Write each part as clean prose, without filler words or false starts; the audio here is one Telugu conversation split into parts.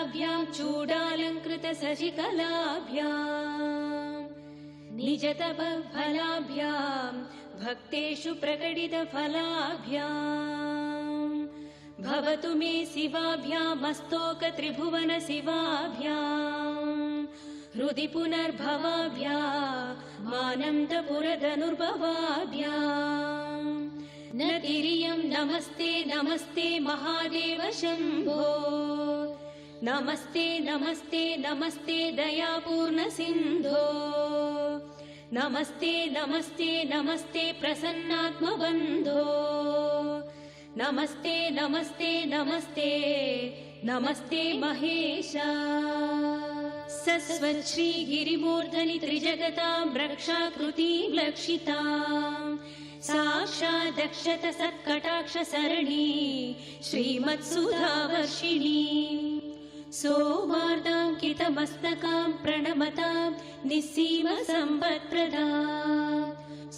वरदहस्ताभ्यां चूडालङ्कृतशशिकलाभ्यां निजतपफलाभ्यां भक्तेषु प्रकटितफलाभ्यां भवतु मे शिवाभ्यामस्तोकत्रिभुवन शिवाभ्यां हृदि पुनर्भवाभ्यामानन्दपुरधनुर्भवाभ्यां न तिर्यं नमस्ते नमस्ते महादेव शम्भो नमस्ते नमस्ते नमस्ते दयापूर्ण सिन्धो नमस्ते नमस्ते नमस्ते प्रसन्नात्मबन्धो नमस्ते नमस्ते नमस्ते नमस्ते महेशा सस्वच्छ्री गिरिमूर्धनि त्रिजगतां रक्षाकृतिं लक्षितां साक्षादक्षत सत्कटाक्ष सरणि श्रीमत्सुधावर्षिणी सोमार्दाङ्कितमस्तकां प्रणमतां निस्सीम सम्पत्प्रदां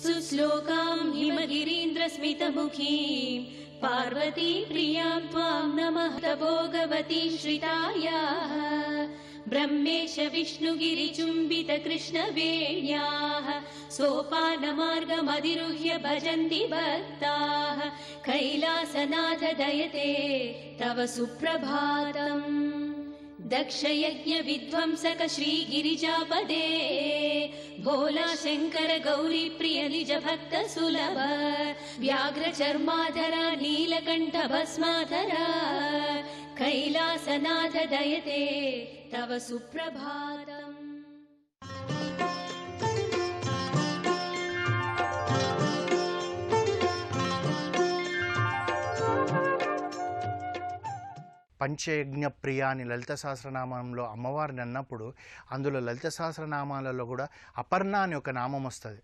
सुश्लोकां हिमगिरीन्द्रस्मितमुखीं पार्वती प्रियां त्वां नमः भोगवती श्रितायाः ब्रह्मेश विष्णुगिरिचुम्बित कृष्णवेण्याः सोपानमार्गमधिरुह्य भजन्ति भक्ताः कैलासनाथ दयते तव सुप्रभातम् दक्षयज्ञ विध्वंसक श्रीगिरिजापदे भोला शंकर गौरी प्रिय निज भक्त सुलभ व्याघ्र चर्माधरा नीलकंठ भस्माधरा कैलासनाथ दयते तव सुप्रभातम्। పంచయజ్ఞ ప్రియ అని లలిత సహస్రనామంలో అమ్మవారిని అన్నప్పుడు అందులో లలిత సహస్రనామాలలో కూడా అపర్ణ అని ఒక నామం వస్తుంది.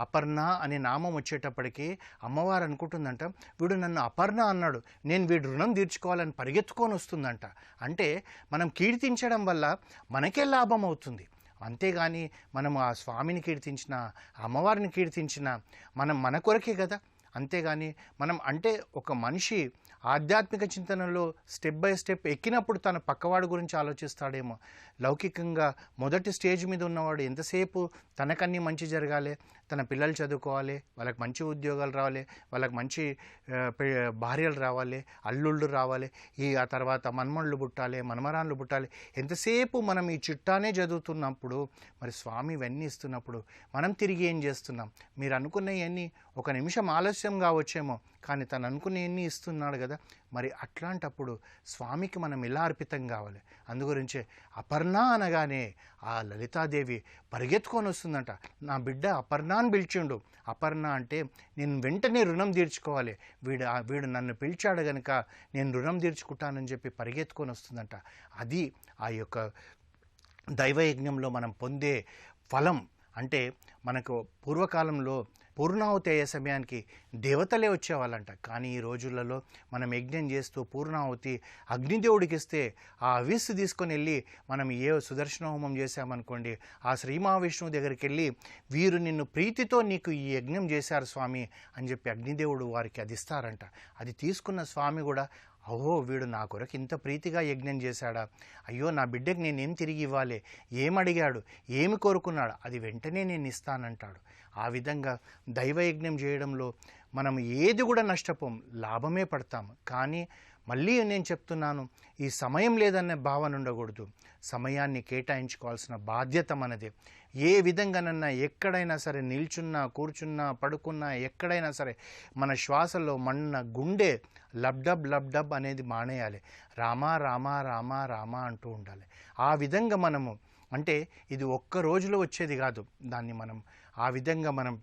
అపర్ణ అనే నామం వచ్చేటప్పటికి అమ్మవారు అనుకుంటుందంట, వీడు నన్ను అపర్ణ అన్నాడు, నేను వీడు రుణం తీర్చుకోవాలని పరిగెత్తుకొని వస్తుందంట. అంటే మనం కీర్తించడం వల్ల మనకే లాభం అవుతుంది. అంతేగాని మనం ఆ స్వామిని కీర్తించిన, అమ్మవారిని కీర్తించిన మనం మన కొరకే కదా. అంతేగాని మనం అంటే ఒక మనిషి ఆధ్యాత్మిక చింతనలో స్టెప్ బై స్టెప్ ఎక్కినప్పుడు తన పక్కవాడు గురించి ఆలోచిస్తాడేమో. లౌకికంగా మొదటి స్టేజ్ మీద ఉన్నవాడు ఎంతసేపు తనకన్నీ మంచి జరగాలి, తన పిల్లలు చదువుకోవాలి, వాళ్ళకి మంచి ఉద్యోగాలు రావాలి, వాళ్ళకి మంచి భార్యలు రావాలి, అల్లుళ్ళు రావాలి, ఆ తర్వాత మన్మళ్ళు పుట్టాలి, మనమరాన్లు పుట్టాలి, ఎంతసేపు మనం ఈ చిట్టానే చదువుతున్నప్పుడు మరి స్వామి ఇవన్నీ ఇస్తున్నప్పుడు మనం తిరిగి ఏం చేస్తున్నాం? మీరు అనుకున్నవన్నీ ఒక నిమిషం ఆలస్యం కావచ్చేమో, కానీ తను అనుకునేవన్నీ ఇస్తున్నాడు కదా. మరి అట్లాంటప్పుడు స్వామికి మనం ఎలా అర్పితం కావాలి? అందుగురించే అపర్ణ అనగానే ఆ లలితాదేవి పరిగెత్తుకొని వస్తుందంట. నా బిడ్డ అపర్ణ అని పిలిచిండు. అపర్ణ అంటే నేను వెంటనే రుణం తీర్చుకోవాలి, వీడు నన్ను పిలిచాడు కనుక నేను రుణం తీర్చుకుంటానని చెప్పి పరిగెత్తుకొని వస్తుందంట. అది ఆ యొక్క దైవయజ్ఞంలో మనం పొందే ఫలం. అంటే మనకు పూర్వకాలంలో పూర్ణాహుతి అయ్యే సమయానికి దేవతలే వచ్చేవాళ్ళంట. కానీ ఈ రోజులలో మనం యజ్ఞం చేస్తూ పూర్ణాహుతి అగ్నిదేవుడికి ఇస్తే ఆ అవిస్సు తీసుకొని వెళ్ళి మనం ఏ సుదర్శన హోమం చేశామనుకోండి, ఆ శ్రీ మహావిష్ణువు దగ్గరికి వెళ్ళి వీరు నిన్ను ప్రీతితో నీకు ఈ యజ్ఞం చేశారు స్వామి అని చెప్పి అగ్నిదేవుడు వారికి అది ఇస్తారంట. అది తీసుకున్న స్వామి కూడా అహో వీడు నా కొరకు ఇంత ప్రీతిగా యజ్ఞం చేశాడా, అయ్యో నా బిడ్డకి నేనేం తిరిగి ఇవ్వాలి, ఏమడిగాడు, ఏమి కోరుకున్నాడు, అది వెంటనే నేను ఇస్తానంటాడు. ఆ విధంగా దైవయజ్ఞం చేయడంలో మనం ఏది కూడా నష్టపోం, లాభమే పడతాము. కానీ మళ్ళీ నేను చెప్తున్నాను, ఈ సమయం లేదనే భావన ఉండకూడదు. సమయాన్ని కేటాయించుకోవాల్సిన బాధ్యత మనదే. ఏ విధంగానన్నా ఎక్కడైనా సరే నిల్చున్నా, కూర్చున్నా, పడుకున్నా, ఎక్కడైనా సరే మన శ్వాసలో మన గుండె లబ్డబ్ లబ్డబ్ అనేది మానేయాలి. రామా రామా రామా రామా అంటూ ఉండాలి. ఆ విధంగా మనము అంటే ఇది ఒక్క రోజులో వచ్చేది కాదు. దాన్ని మనం ఆ విధంగా మనం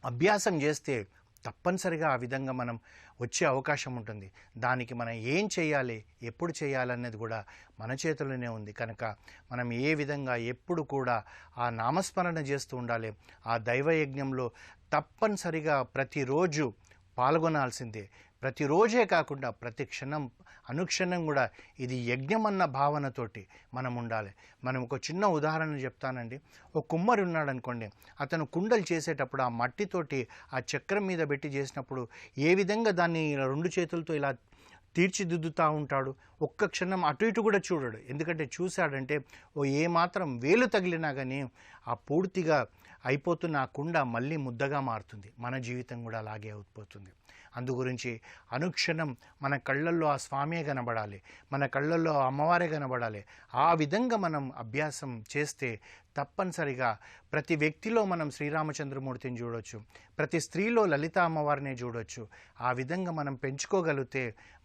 అభ్యాసం చేస్తే తప్పనిసరిగా ఆ విధంగా మనం వచ్చే అవకాశం ఉంటుంది. దానికి మనం ఏం చేయాలి, ఎప్పుడు చేయాలనేది కూడా మన చేతుల్లోనే ఉంది. కనుక మనం ఏ విధంగా ఎప్పుడు కూడా ఆ నామస్మరణ చేస్తూ ఉండాలి. ఆ దైవయజ్ఞంలో తప్పనిసరిగా ప్రతిరోజు పాల్గొనాల్సిందే. ప్రతిరోజే కాకుండా ప్రతి క్షణం అనుక్షణం కూడా ఇది యజ్ఞం అన్న భావనతోటి మనం ఉండాలి. మనం ఒక చిన్న ఉదాహరణ చెప్తానండి. ఒక కుమ్మరి ఉన్నాడు అనుకోండి, అతను కుండలు చేసేటప్పుడు ఆ మట్టితోటి ఆ చక్రం మీద పెట్టి చేసినప్పుడు ఏ విధంగా దాన్ని రెండు చేతులతో ఇలా తీర్చిదిద్దుతూ ఉంటాడు. ఒక్క క్షణం అటు ఇటు కూడా చూడడు. ఎందుకంటే చూశాడంటే ఏమాత్రం వేలు తగిలినా కానీ ఆ పూర్తిగా అయిపోతున్న ఆ కుండ మళ్ళీ ముద్దగా మారుతుంది. మన జీవితం కూడా అలాగే అయిపోతుంది. అందు గురించి అనుక్షణం మన కళ్ళల్లో ఆ స్వామే కనబడాలి, మన కళ్ళల్లో అమ్మవారే కనబడాలి. ఆ విధంగా మనం అభ్యాసం చేస్తే తప్పనిసరిగా ప్రతి వ్యక్తిలో మనం శ్రీరామచంద్రమూర్తిని చూడవచ్చు, ప్రతి స్త్రీలో లలిత అమ్మవారిని చూడవచ్చు. ఆ విధంగా మనం పెంచుకోగలిగితే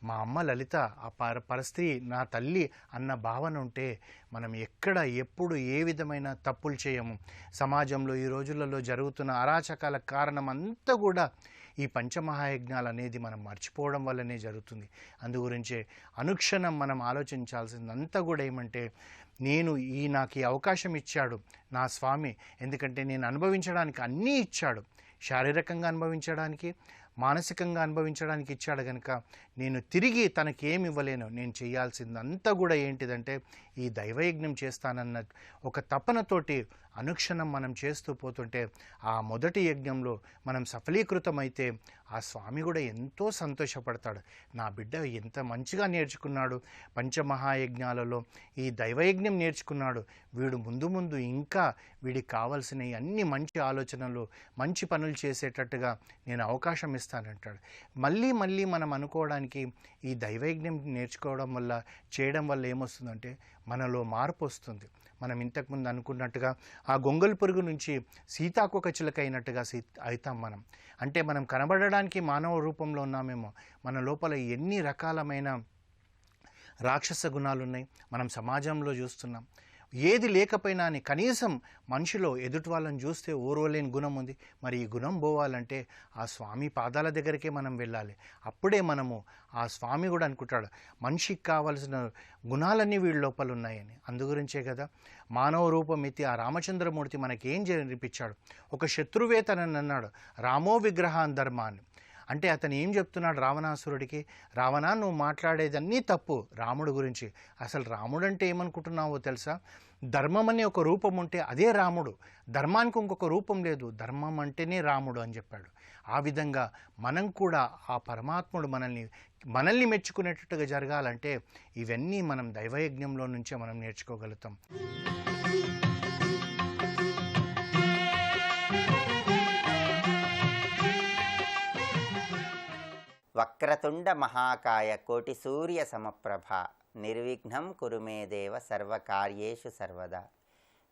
మా అమ్మ లలిత, ఆ పరస్త్రీ నా తల్లి అన్న భావన ఉంటే మనం ఎక్కడ ఎప్పుడు ఏ విధమైన తప్పులు చేయము. సమాజంలో ఈ రోజులలో జరుగుతున్న అరాచకాల కారణం అంతా కూడా ఈ పంచమహాయజ్ఞాలు అనేది మనం మర్చిపోవడం వల్లనే జరుగుతుంది. అందుగురించే అనుక్షణం మనం ఆలోచించాల్సిందంతా కూడా ఏమంటే, నాకు ఈ అవకాశం ఇచ్చాడు నా స్వామి. ఎందుకంటే నేను అనుభవించడానికి అన్నీ ఇచ్చాడు. శారీరకంగా అనుభవించడానికి, మానసికంగా అనుభవించడానికి ఇచ్చాడు కనుక నేను తిరిగి తనకి ఏమి ఇవ్వలేను. నేను చేయాల్సిందంతా కూడా ఏంటిదంటే ఈ దైవయజ్ఞం చేస్తానన్న ఒక తపనతోటి అనుక్షణం మనం చేస్తూ పోతుంటే ఆ మొదటి యజ్ఞంలో మనం సఫలీకృతమైతే ఆ స్వామి కూడా ఎంతో సంతోషపడతాడు. నా బిడ్డ ఎంత మంచిగా నేర్చుకున్నాడు, పంచమహాయజ్ఞాలలో ఈ దైవయజ్ఞం నేర్చుకున్నాడు, వీడు ముందు ముందు ఇంకా వీడికి కావాల్సిన అన్ని మంచి ఆలోచనలు, మంచి పనులు చేసేటట్టుగా నేను అవకాశం ఇస్తానంటాడు. మళ్ళీ మళ్ళీ మనం అనుకోవడానికి ఈ దైవయజ్ఞం నేర్చుకోవడం వల్ల, చేయడం వల్ల ఏమొస్తుందంటే మనలో మార్పు వస్తుంది. మనం ఇంతకుముందు అనుకున్నట్టుగా ఆ గొంగళి పురుగు నుంచి సీతాకోక చిలుక అయినట్టుగా అవుతాం మనం. అంటే మనం కనబడడానికి మానవ రూపంలో ఉన్నామేమో, మన లోపల ఎన్ని రకాలమైన రాక్షస గుణాలు ఉన్నాయి మనం సమాజంలో చూస్తున్నాం. ఏది లేకపోయినా అని కనీసం మనిషిలో ఎదుటి వాళ్ళని చూస్తే ఓర్వలేని గుణం ఉంది. మరి ఈ గుణం పోవాలంటే ఆ స్వామి పాదాల దగ్గరికే మనం వెళ్ళాలి. అప్పుడే మనము ఆ స్వామి కూడా అనుకుంటాడు మనిషికి కావలసిన గుణాలన్నీ వీళ్ళ లోపల ఉన్నాయని. అందుగురించే కదా మానవ రూపం ఎత్తి ఆ రామచంద్రమూర్తి మనకేం చేయించాడు. ఒక శత్రువే తనని అన్నాడు, రామో విగ్రహాన్ ధర్మాన్ని. అంటే అతను ఏం చెప్తున్నాడు రావణాసురుడికి, రావణ నువ్వు మాట్లాడేదన్నీ తప్పు రాముడు గురించి. అసలు రాముడు అంటే ఏమనుకుంటున్నావో తెలుసా, ధర్మం అనే ఒక రూపం ఉంటే అదే రాముడు, ధర్మానికి ఇంకొక రూపం లేదు, ధర్మం అంటేనే రాముడు అని చెప్పాడు. ఆ విధంగా మనం కూడా ఆ పరమాత్ముడు మనల్ని మెచ్చుకునేటట్టుగా జరగాలంటే ఇవన్నీ మనం దైవయజ్ఞంలో నుంచే మనం నేర్చుకోగలుగుతాం. వక్రతుండ మహాకాయ కోటి సూర్య సమప్రభ నిర్విఘ్నం కురు మే దేవ సర్వకార్యేషు సర్వదా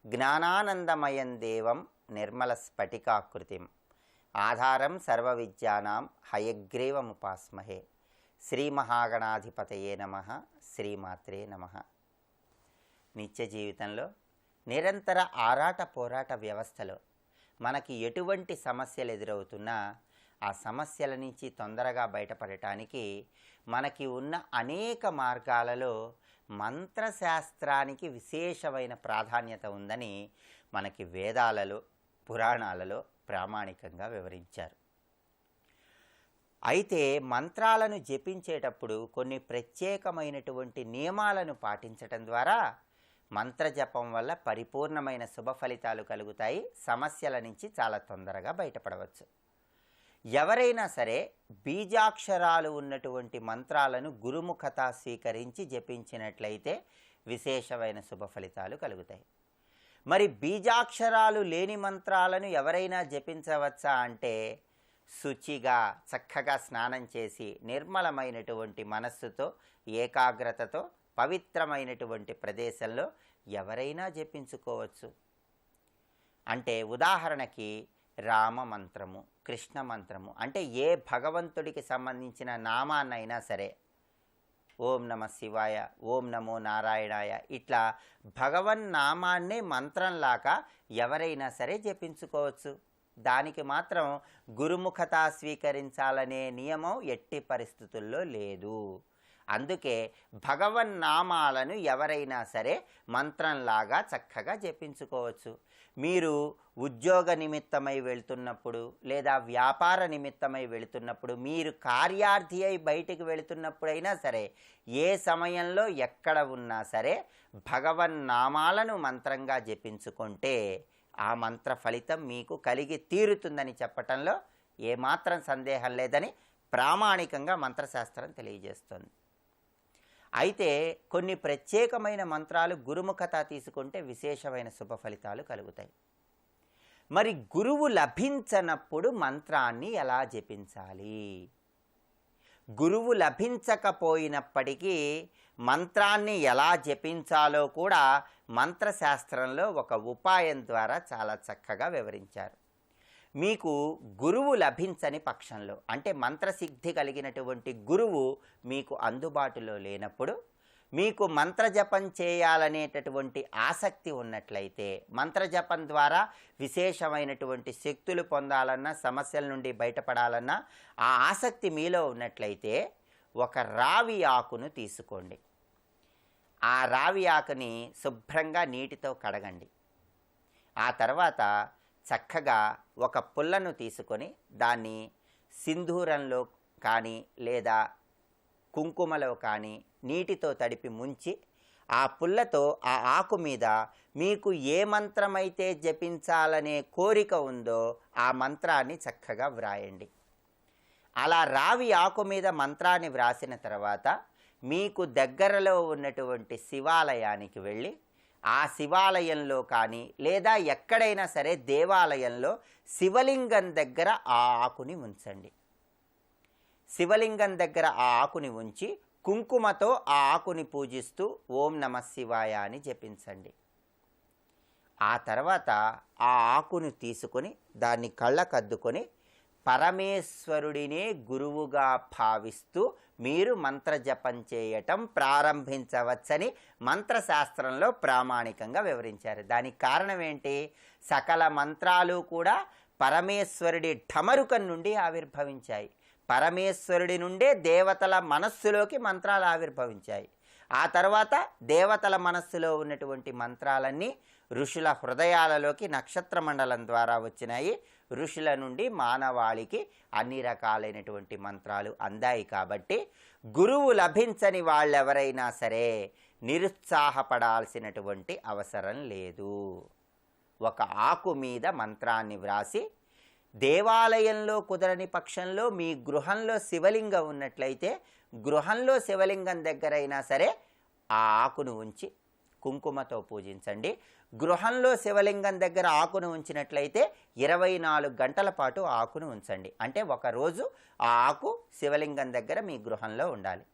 జ్ఞానానందమయం దేవం నిర్మల స్ఫటికాకృతిం ఆధారం సర్వ విద్యానాం హయగ్రీవముపాస్మహే. శ్రీ మహాగణాధిపతయే నమః. శ్రీమాత్రే నమః. నిత్య జీవితంలో నిరంతర ఆరాట పోరాట వ్యవస్థలో మనకి ఎటువంటి సమస్యలు ఎదురవుతున్నా ఆ సమస్యల నుంచి తొందరగా బయటపడటానికి మనకి ఉన్న అనేక మార్గాలలో మంత్రశాస్త్రానికి విశేషమైన ప్రాధాన్యత ఉందని మనకి వేదాలలో, పురాణాలలో ప్రామాణికంగా వివరించారు. అయితే మంత్రాలను జపించేటప్పుడు కొన్ని ప్రత్యేకమైనటువంటి నియమాలను పాటించటం ద్వారా మంత్రజపం వల్ల పరిపూర్ణమైన శుభ ఫలితాలు కలుగుతాయి. సమస్యల నుంచి చాలా తొందరగా బయటపడవచ్చు. ఎవరైనా సరే బీజాక్షరాలు ఉన్నటువంటి మంత్రాలను గురుముఖత స్వీకరించి జపించినట్లయితే విశేషమైన శుభ ఫలితాలు కలుగుతాయి. మరి బీజాక్షరాలు లేని మంత్రాలను ఎవరైనా జపించవచ్చా అంటే, శుచిగా చక్కగా స్నానం చేసి నిర్మలమైనటువంటి మనస్సుతో ఏకాగ్రతతో పవిత్రమైనటువంటి ప్రదేశంలో ఎవరైనా జపించుకోవచ్చు. అంటే ఉదాహరణకి రామ మంత్రము, కృష్ణ మంత్రము, అంటే ఏ భగవంతుడికి సంబంధించిన నామాన్నైనా సరే, ఓం నమ శివాయ, ఓం నమో నారాయణాయ, ఇట్లా భగవన్నామాన్నే మంత్రంలాగా ఎవరైనా సరే జపించుకోవచ్చు. దానికి మాత్రం గురుముఖత స్వీకరించాలనే నియమం ఎట్టి పరిస్థితుల్లో లేదు. అందుకే భగవన్నామాలను ఎవరైనా సరే మంత్రంలాగా చక్కగా జపించుకోవచ్చు. మీరు ఉద్యోగ నిమిత్తమై వెళుతున్నప్పుడు లేదా వ్యాపార నిమిత్తమై వెళుతున్నప్పుడు, మీరు కార్యార్థి అయి బయటికి వెళుతున్నప్పుడైనా సరే, ఏ సమయంలో ఎక్కడ ఉన్నా సరే భగవన్నామాలను మంత్రంగా జపించుకుంటే ఆ మంత్ర ఫలితం మీకు కలిగి తీరుతుందని చెప్పటంలో ఏమాత్రం సందేహం లేదని ప్రామాణికంగా మంత్రశాస్త్రం తెలియజేస్తుంది. అయితే కొన్ని ప్రత్యేకమైన మంత్రాలు గురుముఖత తీసుకుంటే విశేషమైన శుభ ఫలితాలు కలుగుతాయి. మరి గురువు లభించనప్పుడు మంత్రాన్ని ఎలా జపించాలి? గురువు లభించకపోయినప్పటికీ మంత్రాన్ని ఎలా జపించాలో కూడా మంత్రశాస్త్రంలో ఒక ఉపాయం ద్వారా చాలా చక్కగా వివరించారు. మీకు గురువు లభించని పక్షంలో, అంటే మంత్రసిద్ధి కలిగినటువంటి గురువు మీకు అందుబాటులో లేనప్పుడు, మీకు మంత్రజపం చేయాలనేటటువంటి ఆసక్తి ఉన్నట్లయితే, మంత్రజపం ద్వారా విశేషమైనటువంటి శక్తులు పొందాలన్నా, సమస్యల నుండి బయటపడాలన్నా ఆ ఆసక్తి మీలో ఉన్నట్లయితే ఒక రావి ఆకును తీసుకోండి. ఆ రావి ఆకుని శుభ్రంగా నీటితో కడగండి. ఆ తర్వాత చక్కగా ఒక పుల్లను తీసుకొని దాన్ని సింధూరంలో కానీ లేదా కుంకుమలో కానీ నీటితో తడిపి ముంచి ఆ పుల్లతో ఆ ఆకు మీద మీకు ఏ మంత్రమైతే జపించాలనే కోరిక ఉందో ఆ మంత్రాన్ని చక్కగా వ్రాయండి. అలా రావి ఆకు మీద మంత్రాన్ని వ్రాసిన తర్వాత మీకు దగ్గరలో ఉన్నటువంటి శివాలయానికి వెళ్ళి ఆ శివాలయంలో కానీ లేదా ఎక్కడైనా సరే దేవాలయంలో శివలింగం దగ్గర ఆ ఆకుని ఉంచండి. శివలింగం దగ్గర ఆ ఆకుని ఉంచి కుంకుమతో ఆ ఆకుని పూజిస్తూ ఓం నమః శివాయ అని జపించండి. ఆ తర్వాత ఆ ఆకుని తీసుకొని దాన్ని కళ్ళకద్దుకొని పరమేశ్వరుడినే గురువుగా భావిస్తూ మీరు మంత్రజపం చేయటం ప్రారంభించవచ్చని మంత్రశాస్త్రంలో ప్రామాణికంగా వివరించారు. దానికి కారణం ఏంటి? సకల మంత్రాలు కూడా పరమేశ్వరుడి ఢమరుకం నుండి ఆవిర్భవించాయి. పరమేశ్వరుడి నుండే దేవతల మనస్సులోకి మంత్రాలు ఆవిర్భవించాయి. ఆ తర్వాత దేవతల మనస్సులో ఉన్నటువంటి మంత్రాలన్నీ ఋషుల హృదయాలలోకి నక్షత్ర మండలం ద్వారా వచ్చినాయి. ఋషుల నుండి మానవాళికి అన్ని రకాలైనటువంటి మంత్రాలు అందాయి. కాబట్టి గురువు లభించని వాళ్ళెవరైనా సరే నిరుత్సాహపడాల్సినటువంటి అవసరం లేదు. ఒక ఆకు మీద మంత్రాన్ని వ్రాసి దేవాలయంలో కుదరని పక్షంలో మీ గృహంలో శివలింగం ఉన్నట్లయితే గృహంలో శివలింగం దగ్గరైనా సరే ఆ ఆకును ఉంచి కుంకుమతో పూజించండి. గృహంలో శివలింగం దగ్గర ఆకును ఉంచినట్లయితే 24 గంటల పాటు ఆ ఆకును ఉంచండి. అంటే ఒకరోజు ఆ ఆకు శివలింగం దగ్గర మీ గృహంలో ఉండాలి.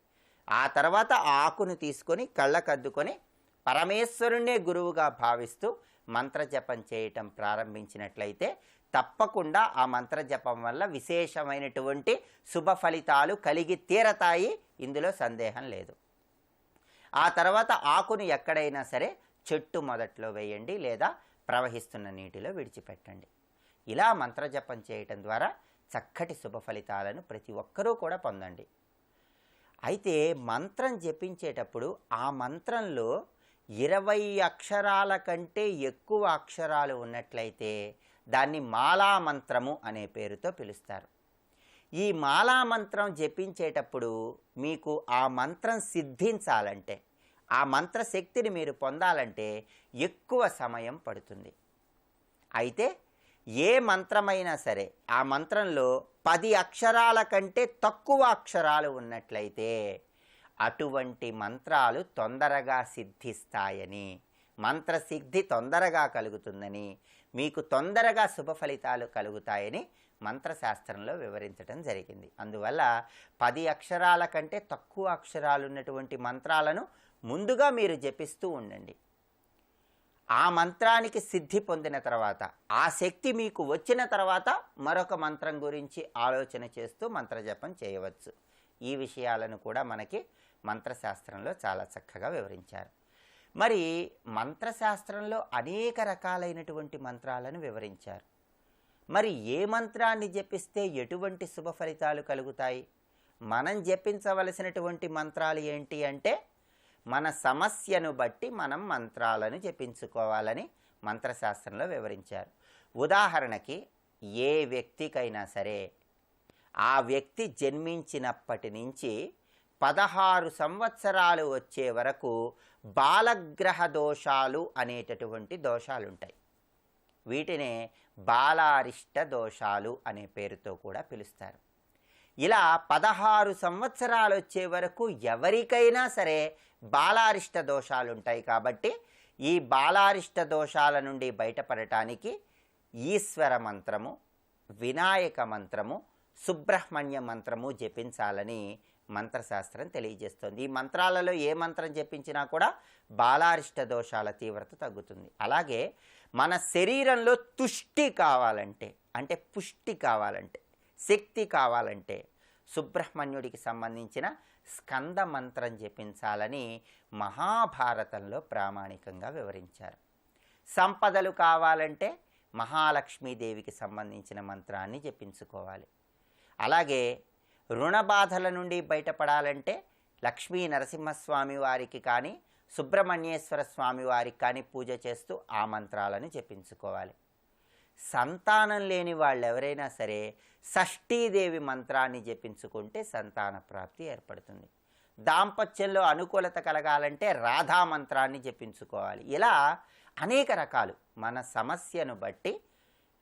ఆ తర్వాత ఆ ఆకును తీసుకొని కళ్ళకద్దుకొని పరమేశ్వరుణ్ణే గురువుగా భావిస్తూ మంత్రజపం చేయటం ప్రారంభించినట్లయితే తప్పకుండా ఆ మంత్రజపం వల్ల విశేషమైనటువంటి శుభ ఫలితాలు కలిగి తీరతాయి. ఇందులో సందేహం లేదు. ఆ తర్వాత ఆకును ఎక్కడైనా సరే చెట్టు మొదట్లో వేయండి లేదా ప్రవహిస్తున్న నీటిలో విడిచిపెట్టండి. ఇలా మంత్రజపం చేయటం ద్వారా చక్కటి శుభ ఫలితాలను ప్రతి ఒక్కరూ కూడా పొందండి. అయితే మంత్రం జపించేటప్పుడు ఆ మంత్రంలో 20 అక్షరాల కంటే ఎక్కువ అక్షరాలు ఉన్నట్లయితే దాన్ని మాలామంత్రము అనే పేరుతో పిలుస్తారు. ఈ మాలామంత్రం జపించేటప్పుడు మీకు ఆ మంత్రం సిద్ధించాలంటే, ఆ మంత్రశక్తిని మీరు పొందాలంటే ఎక్కువ సమయం పడుతుంది. అయితే ఏ మంత్రమైనా సరే ఆ మంత్రంలో 10 అక్షరాల కంటే తక్కువ అక్షరాలు ఉన్నట్లయితే అటువంటి మంత్రాలు తొందరగా సిద్ధిస్తాయని, మంత్రసిద్ధి తొందరగా కలుగుతుందని, మీకు తొందరగా శుభ ఫలితాలు కలుగుతాయని మంత్రశాస్త్రంలో వివరించడం జరిగింది. అందువల్ల 10 అక్షరాల కంటే తక్కువ అక్షరాలు ఉన్నటువంటి మంత్రాలను ముందుగా మీరు జపిస్తూ ఉండండి. ఆ మంత్రానికి సిద్ధి పొందిన తర్వాత, ఆ శక్తి మీకు వచ్చిన తర్వాత మరొక మంత్రం గురించి ఆలోచన చేస్తూ మంత్రజపం చేయవచ్చు. ఈ విషయాలను కూడా మనకి మంత్రశాస్త్రంలో చాలా చక్కగా వివరించారు. మరి మంత్రశాస్త్రంలో అనేక రకాలైనటువంటి మంత్రాలను వివరించారు. మరి ఏ మంత్రాన్ని జపిస్తే ఎటువంటి శుభ ఫలితాలు కలుగుతాయి? మనం జపించవలసినటువంటి మంత్రాలు ఏంటి అంటే, మన సమస్యను బట్టి మనం మంత్రాలను జపించుకోవాలని మంత్రశాస్త్రంలో వివరించారు. ఉదాహరణకి ఏ వ్యక్తికైనా సరే ఆ వ్యక్తి జన్మించినప్పటి నుంచి 16 సంవత్సరాలు వచ్చే వరకు బాలగ్రహ దోషాలు అనేటటువంటి దోషాలుంటాయి. వీటినే బాలారిష్ట దోషాలు అనే పేరుతో కూడా పిలుస్తారు. ఇలా 16 సంవత్సరాలు వచ్చే వరకు ఎవరికైనా సరే బాలారిష్ట దోషాలు ఉంటాయి. కాబట్టి ఈ బాలారిష్ట దోషాల నుండి బయటపడటానికి ఈశ్వర మంత్రము, వినాయక మంత్రము, సుబ్రహ్మణ్య మంత్రము జపించాలని మంత్రశాస్త్రం తెలియజేస్తుంది. ఈ మంత్రాలలో ఏ మంత్రం జపించినా కూడా బాలారిష్ట దోషాల తీవ్రత తగ్గుతుంది. అలాగే మన శరీరంలో తుష్టి కావాలంటే, అంటే పుష్టి కావాలంటే, శక్తి కావాలంటే సుబ్రహ్మణ్యుడికి సంబంధించిన స్కంద మంత్రం జపించాలని మహాభారతంలో ప్రామాణికంగా వివరించారు. సంపదలు కావాలంటే మహాలక్ష్మీదేవికి సంబంధించిన మంత్రాన్ని జపించుకోవాలి. అలాగే రుణ బాధల నుండి బయటపడాలంటే లక్ష్మీ నరసింహస్వామి వారికి కానీ సుబ్రహ్మణ్యేశ్వర స్వామి వారికి కానీ పూజ చేస్తూ ఆ మంత్రాలను జపించుకోవాలి. సంతానం లేని వాళ్ళు ఎవరైనా సరే షష్ఠీదేవి మంత్రాన్ని జపించుకుంటే సంతాన ప్రాప్తి ఏర్పడుతుంది. దాంపత్యంలో అనుకూలత కలగాలంటే రాధా మంత్రాన్ని జపించుకోవాలి. ఇలా అనేక రకాలు మన సమస్యను బట్టి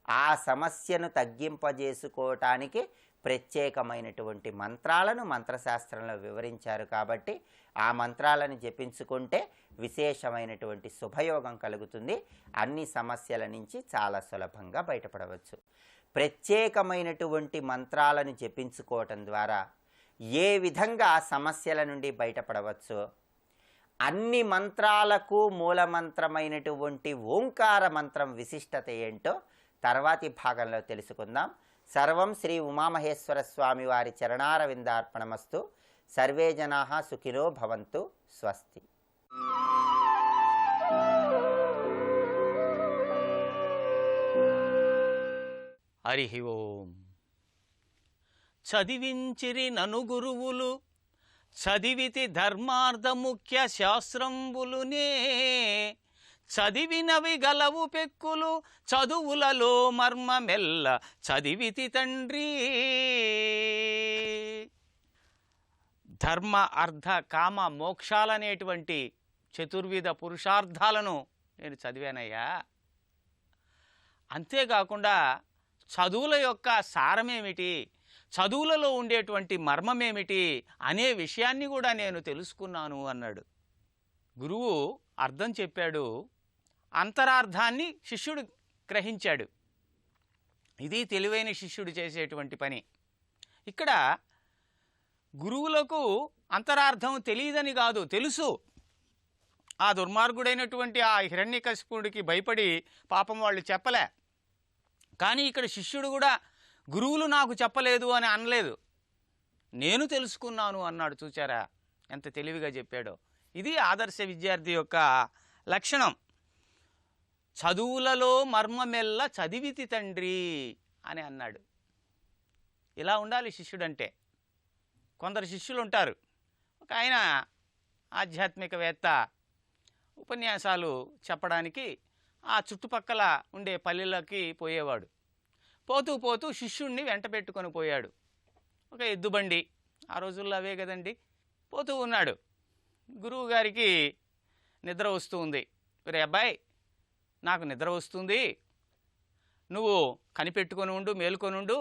ఆ సమస్యను తగ్గింపజేసుకోవటానికి ప్రత్యేకమైనటువంటి మంత్రాలను మంత్రశాస్త్రంలో వివరించారు. కాబట్టి ఆ మంత్రాలను జపించుకుంటే విశేషమైనటువంటి శుభయోగం కలుగుతుంది. అన్ని సమస్యల నుంచి చాలా సులభంగా బయటపడవచ్చు. ప్రత్యేకమైనటువంటి మంత్రాలను జపించుకోవటం ద్వారా ఏ విధంగా సమస్యల నుండి బయటపడవచ్చు, అన్ని మంత్రాలకు మూలమంత్రమైనటువంటి ఓంకార మంత్రం విశిష్టత ఏంటో తర్వాతి భాగంలో తెలుసుకుందాం. సర్వం శ్రీ ఉమామహేశ్వర స్వామి వారి చరణారవిందార్పణమస్తు. సర్వే జనాః సుఖినో భవంతు. స్వస్తి. హరి ఓం. చదివించిరి నను గురువులు, చదివితి ధర్మార్థ ముఖ్య శాస్త్రంబులునే, చదివినవి గలవు పెక్కులు, చదువులలో మర్మమెల్ల చదివితి తండ్రి. ధర్మ అర్థ కామ మోక్షాలనేటువంటి చతుర్విధ పురుషార్థాలను నేను చదివానయ్యా. అంతేకాకుండా చదువుల యొక్క సారమేమిటి, చదువులలో ఉండేటువంటి మర్మమేమిటి అనే విషయాన్ని కూడా నేను తెలుసుకున్నాను అన్నాడు. గురువు అర్థం చెప్పాడు, అంతరార్థాన్ని శిష్యుడు గ్రహించాడు. ఇది తెలివైన శిష్యుడు చేసేటువంటి పని. ఇక్కడ గురువులకు అంతరార్థం తెలియదని కాదు, తెలుసు. ఆ దుర్మార్గుడైనటువంటి ఆ హిరణ్యకశిపుడికి భయపడి పాపం వాళ్ళు చెప్పలే. కానీ ఇక్కడ శిష్యుడు కూడా గురువులు నాకు చెప్పలేదు అని అనలేదు, నేను తెలుసుకున్నాను అన్నాడు. చూచారా ఎంత తెలివిగా చెప్పాడో. ఇది ఆదర్శ విద్యార్థి యొక్క లక్షణం. చదువులలో మర్మమెల్ల చదివితి తండ్రి అని అన్నాడు. ఇలా ఉండాలి శిష్యుడంటే. కొందరు శిష్యులు ఉంటారు. ఒక ఆయన ఆధ్యాత్మికవేత్త ఉపన్యాసాలు చెప్పడానికి ఆ చుట్టుపక్కల ఉండే పల్లెలకి పోయేవాడు. పోతూ పోతూ శిష్యుణ్ణి వెంట పెట్టుకొని పోయాడు. ఒక ఎద్దుబండి, ఆ రోజుల్లో అవే కదండి. పోతూ ఉన్నాడు. గురువు గారికి నిద్ర వస్తూ ఉంది. రే అబ్బాయి, నాకు నిద్ర వస్తుంది, నువ్వు కనిపెట్టుకొని ఉండు, మేలుకొని ఉండు,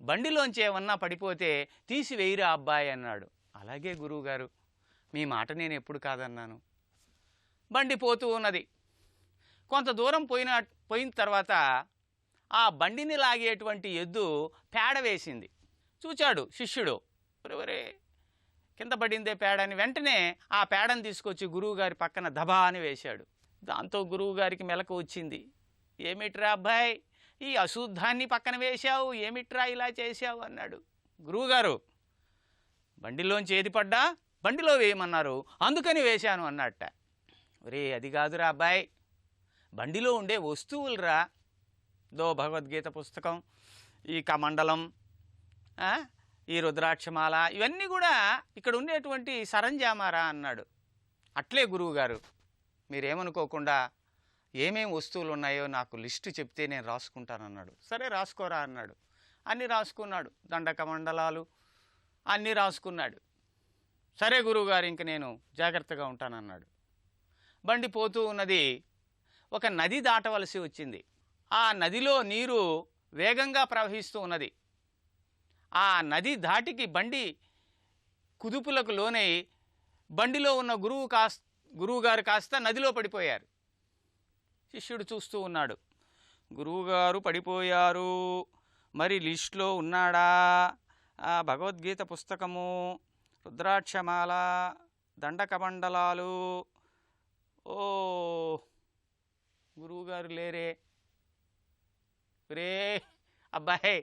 బండిలోంచి ఏమన్నా పడిపోతే తీసివేయిరా అబ్బాయి అన్నాడు. అలాగే గురువుగారు, మీ మాట నేను ఎప్పుడు కాదన్నాను. బండి పోతూ ఉన్నది. కొంత దూరం పోయిన తర్వాత ఆ బండిని లాగేటువంటి ఎద్దు పేడ వేసింది. చూచాడు శిష్యుడు, ఒరే కింద పడిందే పేడ అని. వెంటనే ఆ పేడను తీసుకొచ్చి గురువుగారి పక్కన దబా అని వేశాడు. దాంతో గురువుగారికి మెలకు వచ్చింది. ఏమిట్రా అబ్బాయి, ఈ అశుద్ధాన్ని పక్కన వేశావు, ఏమిట్రా ఇలా చేశావు అన్నాడు. గురువుగారు, బండిలోంచి ఏది పడ్డా బండిలో వేయమన్నారు, అందుకని వేశాను అన్నట్ట. ఒరే అది కాదురా అబ్బాయి, బండిలో ఉండే వస్తువులరా, భగవద్గీత పుస్తకం, ఈ కమండలం, ఈ రుద్రాక్షమాల, ఇవన్నీ కూడా ఇక్కడ ఉండేటువంటి సరంజామారా అన్నాడు. అట్లే గురువుగారు, మీరేమనుకోకుండా ఏమేం వస్తువులు ఉన్నాయో నాకు లిస్టు చెప్తే నేను రాసుకుంటానన్నాడు. సరే రాసుకోరా అన్నాడు. అన్నీ రాసుకున్నాడు. దండకమండలాలు అన్నీ రాసుకున్నాడు. సరే గురువుగారు, ఇంక నేను జాగ్రత్తగా ఉంటానన్నాడు. బండి పోతూ ఉన్నది. ఒక నది దాటవలసి వచ్చింది. ఆ నదిలో నీరు వేగంగా ప్రవహిస్తూ ఉన్నది. ఆ నది ధాటికి బండి కుదుపులకు లోనై బండిలో ఉన్న గురువుగారు కాస్త నదిలో పడిపోయారు. శిష్యుడు చూస్తూ ఉన్నాడు. గురువుగారు పడిపోయారు, మరి లిస్టులో ఉన్నాడా? ఆ భగవద్గీత పుస్తకము, రుద్రాక్షమాల, దండకమండలాలు, ఓ గురువుగారు లేరే, రే అబ్బాయి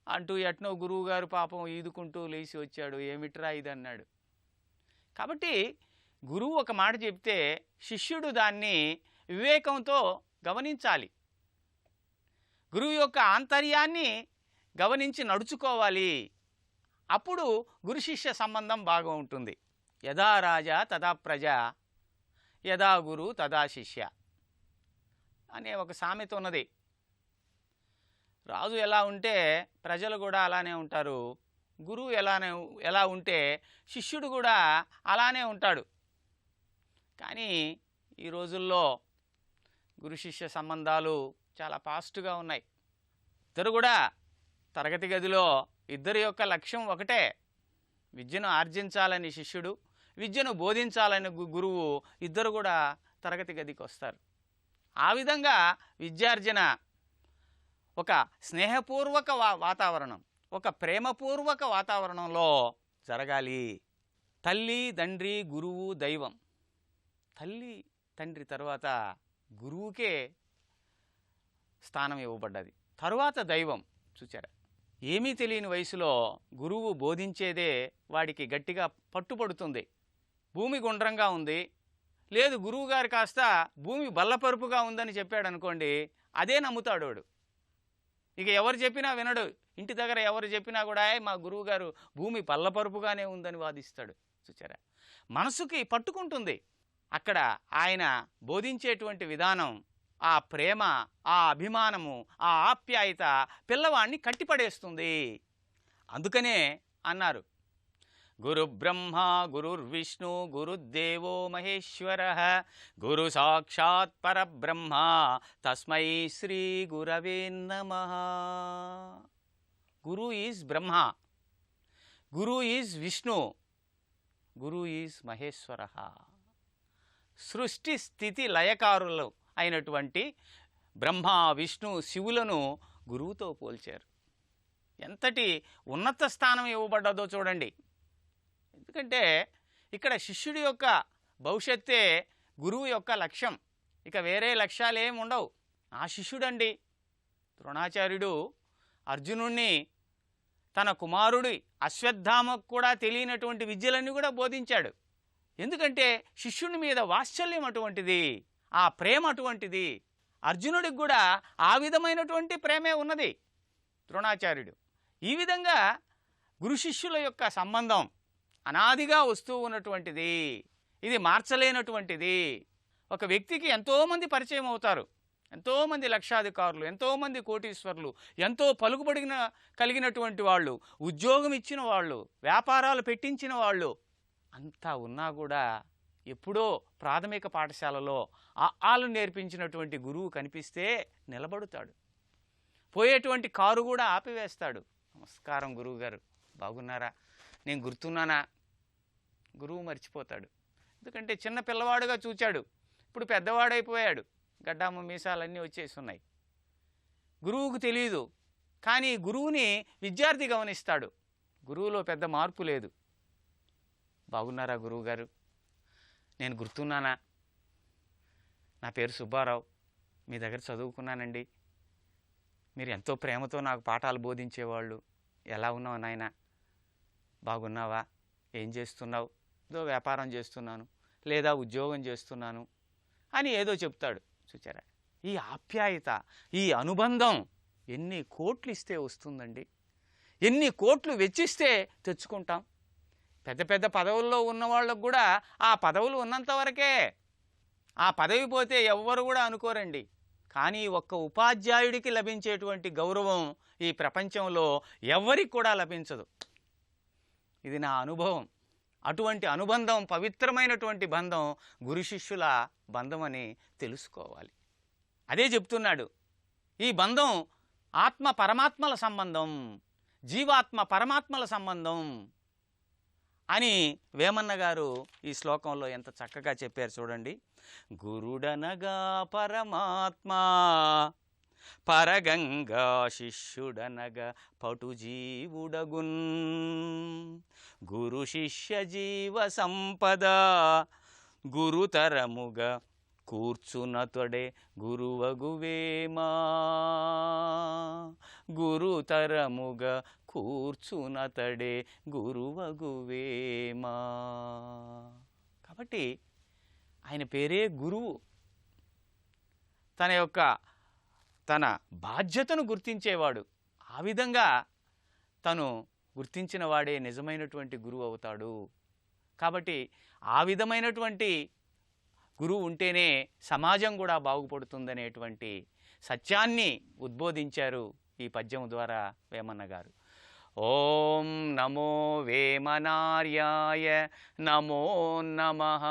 అంటూ ఎట్నో గురువుగారు పాపం ఈదుకుంటూ లేచి వచ్చాడు. ఏమిట్రా ఇది అన్నాడు. కాబట్టి గురువు ఒక మాట చెప్తే శిష్యుడు దాన్ని వివేకంతో గమనించాలి. గురువు యొక్క ఆంతర్యాన్ని గమనించి నడుచుకోవాలి. అప్పుడు గురు శిష్య సంబంధం బాగా ఉంటుంది. యదా రాజా తదా ప్రజ, యదా గురు తదా శిష్య అనే ఒక సామెత ఉన్నది. రాజు ఎలా ఉంటే ప్రజలు కూడా అలానే ఉంటారు, గురువు ఎలా ఉంటే శిష్యుడు కూడా అలానే ఉంటాడు. కానీ ఈ రోజుల్లో గురు శిష్య సంబంధాలు చాలా ఫాస్ట్గా ఉన్నాయి. ఇద్దరు కూడా తరగతి గదిలో ఇద్దరి యొక్క లక్ష్యం ఒకటే, విద్యను ఆర్జించాలని శిష్యుడు, విద్యను బోధించాలని గురువు, ఇద్దరు కూడా తరగతి గదికి వస్తారు. ఆ విధంగా విద్యార్జన ఒక స్నేహపూర్వక వాతావరణం, ఒక ప్రేమపూర్వక వాతావరణంలో జరగాలి. తల్లి, తండ్రి, గురువు, దైవం. తల్లి తండ్రి తర్వాత గురువుకే స్థానం ఇవ్వబడ్డది, తరువాత దైవం. చూచారా, ఏమీ తెలియని వయసులో గురువు బోధించేదే వాడికి గట్టిగా పట్టుపడుతుంది. భూమి గుండ్రంగా ఉంది, లేదు గురువుగారు కాస్త భూమి బల్లపరుపుగా ఉందని చెప్పాడు అనుకోండి, అదే నమ్ముతాడు వాడు. ఇక ఎవరు చెప్పినా వినడు. ఇంటి దగ్గర ఎవరు చెప్పినా కూడా మా గురువుగారు భూమి బల్లపరుపుగానే ఉందని వాదిస్తాడు. చూచారా, మనసుకి పట్టుకుంటుంది. అక్కడ ఆయన బోధించేటువంటి విధానం, ఆ ప్రేమ, ఆ అభిమానము, ఆ ఆప్యాయత పిల్లవాడిని కట్టిపడేస్తుంది. అందుకనే అన్నారు, గురు బ్రహ్మ గురుర్విష్ణు గురుదేవో మహేశ్వర గురు సాక్షాత్ పరబ్రహ్మ తస్మై శ్రీ గురవే నమః. Guru is Brahma, guru is Vishnu, guru is Maheshwara. సృష్టి స్థితి లయకారులు అయినటువంటి బ్రహ్మ, విష్ణు, శివులను గురువుతో పోల్చారు. ఎంతటి ఉన్నత స్థానం ఇవ్వబడ్డదో చూడండి. ఎందుకంటే ఇక్కడ శిష్యుడి యొక్క భవిష్యత్తే గురువు యొక్క లక్ష్యం, ఇక వేరే లక్ష్యాలు ఏమి ఉండవు. ఆ శిష్యుడండి ద్రోణాచార్యుడు అర్జునుణ్ణి తన కుమారుడి అశ్వత్థామకు కూడా తెలియనటువంటి విద్యలన్నీ కూడా బోధించాడు. ఎందుకంటే శిష్యుని మీద వాత్సల్యం అటువంటిది, ఆ ప్రేమ అటువంటిది. అర్జునుడికి కూడా ఆ విధమైనటువంటి ప్రేమే ఉన్నది ద్రోణాచార్యుడు. ఈ విధంగా గురు శిష్యుల యొక్క సంబంధం అనాదిగా వస్తూ ఉన్నటువంటిది, ఇది మార్చలేనటువంటిది. ఒక వ్యక్తికి ఎంతోమంది పరిచయం అవుతారు, ఎంతోమంది లక్షాధికారులు, ఎంతోమంది కోటీశ్వరులు, ఎంతో పలుకుబడి కలిగినటువంటి వాళ్ళు, ఉద్యోగం ఇచ్చిన వాళ్ళు, వ్యాపారాలు పెట్టించిన వాళ్ళు, అంతా ఉన్నా కూడా ఎప్పుడో ప్రాథమిక పాఠశాలలో ఆలు నేర్పించినటువంటి గురువు కనిపిస్తే నిలబడుతాడు. పోయేటువంటి కారు కూడా ఆపివేస్తాడు. నమస్కారం గురువుగారు, బాగున్నారా, నేను గుర్తున్నానా? గురువు మర్చిపోతాడు. ఎందుకంటే చిన్న పిల్లవాడుగా చూచాడు, ఇప్పుడు పెద్దవాడైపోయాడు, గడ్డాము మీసాలన్నీ వచ్చేసి ఉన్నాయి. గురువుకు తెలియదు, కానీ గురువుని విద్యార్థి గమనిస్తాడు. గురువులో పెద్ద మార్పు లేదు. బాగున్నారా గురువుగారు, నేను గుర్తున్నానా? నా పేరు సుబ్బారావు, మీ దగ్గర చదువుకున్నానండి, మీరు ఎంతో ప్రేమతో నాకు పాఠాలు బోధించేవాళ్ళు. ఎలా ఉన్నావు నాయనా, బాగున్నావా, ఏం చేస్తున్నావు? ఏదో వ్యాపారం చేస్తున్నాను, లేదా ఉద్యోగం చేస్తున్నాను అని ఏదో చెప్తాడు. చూచారా, ఈ ఆప్యాయత, ఈ అనుబంధం ఎన్ని కోట్లు ఇస్తే వస్తుందండి, ఎన్ని కోట్లు వెచ్చిస్తే తెచ్చుకుంటాం. పెద్ద పెద్ద పదవుల్లో ఉన్న వాళ్ళకు కూడా ఆ పదవులు ఉన్నంత వరకే, ఆ పదవి పోతే ఎవ్వరు కూడా అనుకోరండి. కానీ ఒక్క ఉపాధ్యాయుడికి లభించేటువంటి గౌరవం ఈ ప్రపంచంలో ఎవ్వరికి కూడా లభించదు. ఇది నా అనుభవం. అటువంటి అనుబంధం, పవిత్రమైనటువంటి బంధం గురు శిష్యుల బంధం అని తెలుసుకోవాలి. అదే చెప్తున్నాడు, ఈ బంధం ఆత్మ పరమాత్మల సంబంధం. జీవాత్మ పరమాత్మల సంబంధం అని వేమన్న గారు ఈ శ్లోకంలో ఎంత చక్కగా చెప్పారు చూడండి. గురుడనగా పరమాత్మ, పరగంగా శిష్యుడనగా పటుజీవుడగున్, గురు శిష్య జీవ సంపద గురుతరముగా కూర్చునతొడే గురువగువేమా, గురుతరముగా కూర్చునతడే గురువగువేమా. కాబట్టి ఆయన పేరే గురువు. తన బాధ్యతను గుర్తించేవాడు. ఆ విధంగా తను గుర్తించిన వాడే నిజమైనటువంటి గురువు అవుతాడు. కాబట్టి ఆ విధమైనటువంటి గురువు ఉంటేనే సమాజం కూడా బాగుపడుతుందనేటువంటి సత్యాన్ని ఉద్బోధించారు ఈ పద్యం ద్వారా వేమన్న గారు. ఓం నమో వేమనార్యాయ నమో నమః.